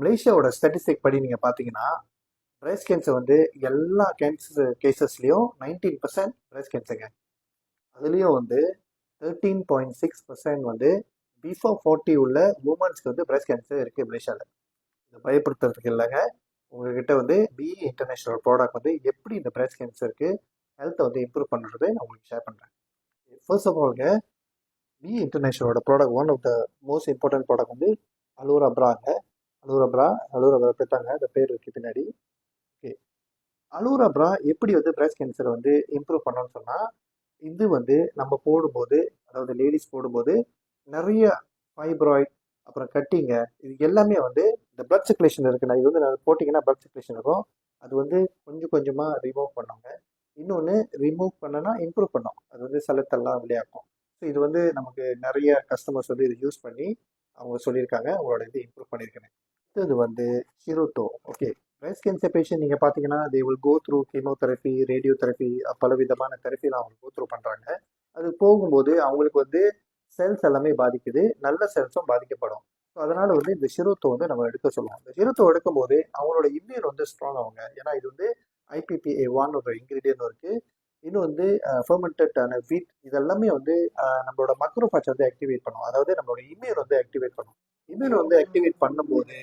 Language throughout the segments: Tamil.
மலேசியாவோட ஸ்டாட்டிஸ்டிக் படி நீங்கள் பார்த்தீங்கன்னா பிரஸ்ட் கேன்சர் வந்து எல்லா கேசஸ்லேயும் 19% பிரஸ்ட் கேன்சருங்க. அதுலேயும் வந்து 13.6% வந்து பிஃபோர் 40 உள்ள உமன்ஸ்க்கு வந்து பிரஸ்ட் கேன்சர் இருக்குது மலேசியாவில். இதை பயப்படுத்துறதுக்கு இல்லைங்க, உங்ககிட்ட வந்து பிஇ இன்டர்நேஷனல் ப்ராடக்ட் வந்து எப்படி இந்த பிரஸ்ட் கேன்சருக்கு ஹெல்த்தை வந்து இம்ப்ரூவ் பண்ணுறது நான் உங்களுக்கு ஷேர் பண்ணுறேன். ஃபர்ஸ்ட் ஆஃப் ஆல்ங்க, பிஇ இன்டர்நேஷனலோட product one of the most important product வந்து அலோரா ப்ராங்க. அலோரா ப்ரா பெற்றாங்க, அந்த பேர் இருக்கு பின்னாடி. ஓகே, அலோரா ப்ரா எப்படி வந்து பிரஸ்ட் கேன்சரை வந்து இம்ப்ரூவ் பண்ணணும்னு சொன்னால், இது வந்து நம்ம போடும்போது, அதாவது லேடிஸ் போடும்போது நிறைய ஃபைப்ராய்ட் அப்புறம் கட்டிங்க இது எல்லாமே வந்து இந்த பிளட் சர்க்குலேஷன் இருக்குண்ணா, இது வந்து போட்டிங்கன்னா பிளட் சர்க்குலேஷன் இருக்கும், அது வந்து கொஞ்சம் கொஞ்சமாக ரிமூவ் பண்ணுவாங்க. இன்னொன்று ரிமூவ் பண்ணனா இம்ப்ரூவ் பண்ணோம், அது வந்து சலத்தெல்லாம் விளையாக்கும். ஸோ இது வந்து நமக்கு நிறைய கஸ்டமர்ஸ் வந்து இது யூஸ் பண்ணி அவங்க சொல்லியிருக்காங்க, அவங்களோட இது இம்ப்ரூவ் பண்ணியிருக்கேன். இது வந்து ஹிரோட்டோ. ஓகே, பிரஸ்ட் கேன்சர் பேஷண்ட் நீங்கள் பார்த்தீங்கன்னா they will go through chemotherapy, radio therapy, பல விதமான தெரப்பிலாம் அவங்க கோ த்ரூ பண்ணுறாங்க. அது போகும்போது அவங்களுக்கு வந்து செல்ஸ் எல்லாமே பாதிக்குது, நல்ல செல்ஸும் பாதிக்கப்படும். ஸோ அதனால வந்து இந்த சிரோத்தோ வந்து நம்ம எடுக்க சொல்லுவோம். இந்த சிரோத்தோ எடுக்கும்போது அவங்களோட இம்யூன் வந்து ஸ்ட்ராங் ஆகுங்க. ஏன்னா இது வந்து IPPA1 ஒரு இன்கிரீடியன்ட் இருக்குது. இன்னும் வந்து ஃபெர்மெண்டடான வீட், இதெல்லாமே வந்து நம்மளோட மக்ரோஃபாஜ் வந்து ஆக்டிவேட் பண்ணும், அதாவது நம்மளோட இம்யூன் வந்து ஆக்டிவேட் பண்ணும். இம்யூன் வந்து ஆக்டிவேட் பண்ணும்போது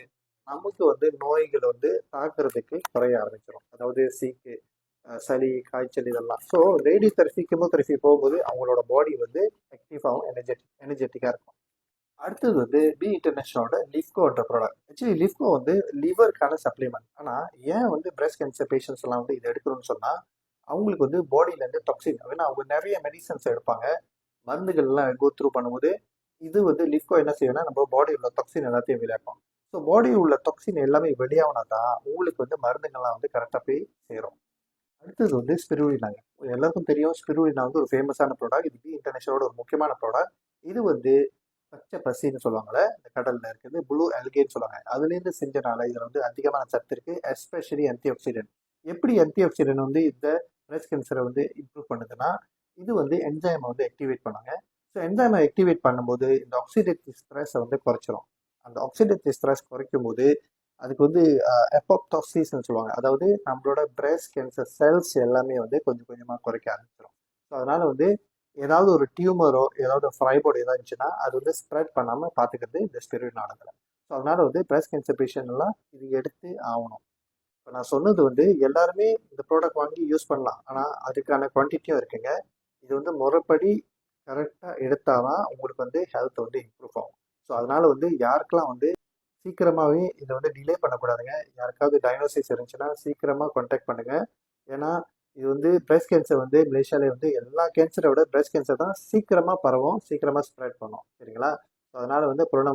நமக்கு வந்து நோய்கள் வந்து தாக்குறதுக்கு குறைய ஆரம்பிச்சிடும், அதாவது சீக்கு, சளி, காய்ச்சல் இதெல்லாம். ஸோ ரேடியோ தெரப்பி, கீமோதெரப்பி போகும்போது அவங்களோட பாடி வந்து ஆக்டிவாகவும் எனர்ஜெட்டிக்காக இருக்கும். அடுத்தது வந்து பி இன்டர்நேஷனலோட லிஃப்கோன்ற ப்ராடக்ட். ஆக்சுவலி லிஃப்கோ வந்து லிவருக்கான சப்ளிமெண்ட். ஆனால் ஏன் வந்து பிரஸ்ட் கேன்சர் பேஷண்ட்ஸ் எல்லாம் வந்து இதை எடுக்கணும்னு சொன்னால், அவங்களுக்கு வந்து பாடியிலேருந்து டாக்ஸின், ஏன்னா அவங்க நிறைய மெடிசன்ஸ் எடுப்பாங்க, மருந்துகள்லாம் கோ த்ரூ பண்ணும்போது இது வந்து லிஃப்கோ என்ன செய்யும்னா நம்ம பாடியில் உள்ள டாக்ஸின் எல்லாத்தையும் வெளியாக்கும். ஸோ பாடியில் உள்ள டாக்ஸின் எல்லாமே வெளியாகனா தான் உங்களுக்கு வந்து மருந்துகள்லாம் வந்து கரெக்டாக போய் சேரும். அடுத்தது வந்து ஸ்பிருலினாங்க. எல்லாருக்கும் தெரியும், ஸ்பிருலினா வந்து ஒரு ஃபேமஸான ப்ராடக்ட். இது பி இன்டர்நேஷனலோட ஒரு முக்கியமான ப்ராடக்ட். இது வந்து பச்சை பசின்னு சொல்லுவாங்கள்ல, இந்த கடலில் இருக்குது, ப்ளூ அல்கேன்னு சொல்லுவாங்க, அதுலேருந்து செஞ்சனால இதில் வந்து அதிகமான சத்து இருக்குது, எஸ்பெஷலி ஆன்டி ஆக்சிடென்ட். எப்படி ஆன்டி ஆக்சிடென்ட் வந்து இந்த பிரஸ்ட் கேன்சரை வந்து இம்ப்ரூவ் பண்ணுதுன்னா, இது வந்து என்சைமை வந்து ஆக்டிவேட் பண்ணாங்க. ஸோ என்சைமை ஆக்டிவேட் பண்ணும்போது இந்த ஆக்சிடேட்டிவ் ஸ்ட்ரெஸ்ஸை வந்து குறைச்சிரும். அந்த ஆக்சிடேட்டிவ் ஸ்ட்ரெஸ் குறைக்கும் போது அதுக்கு வந்து எப்போப்டோசிஸ்ன்னு சொல்லுவாங்க, அதாவது நம்மளோட பிரஸ்ட் கேன்சர் செல்ஸ் எல்லாமே வந்து கொஞ்சம் கொஞ்சமாக குறைக்க ஆரம்பிச்சிடும். ஸோ அதனால் வந்து ஏதாவது ஒரு டியூமரோ ஏதாவது ஃபைப்ராய்டு ஏதாவது இருந்துச்சுன்னா அது வந்து ஸ்ப்ரெட் பண்ணாமல் பார்த்துக்கிறது இந்த ஸ்பிருலினால. ஸோ அதனால் வந்து பிரஸ்ட் கேன்சர் பேஷண்ட்லாம் இது எடுத்து ஆகணும். இப்போ நான் சொன்னது வந்து எல்லாருமே இந்த ப்ராடக்ட் வாங்கி யூஸ் பண்ணலாம், ஆனால் அதுக்கான குவான்டிட்டியும் இருக்குங்க. இது வந்து முறைப்படி கரெக்டாக எடுத்தால் தான் உங்களுக்கு வந்து ஹெல்த் வந்து இம்ப்ரூவ் ஆகும். ஸோ அதனால் வந்து யாருக்கெல்லாம் வந்து சீக்கிரமாகவே இதை வந்து டிலே பண்ணக்கூடாதுங்க. யாருக்காவது டயக்னோசிஸ் இருந்துச்சுன்னா சீக்கிரமாக கான்டாக்ட் பண்ணுங்கள். ஏன்னா இது வந்து பிரஸ்ட் கேன்சர் வந்து மலேசியாவிலே வந்து எல்லா கேன்சரை விட பிரஸ்ட் கேன்சர் தான் சீக்கிரமாக பரவும், சீக்கிரமாக ஸ்ப்ரெட் பண்ணும், சரிங்களா? ஸோ அதனால் வந்து கொரோனா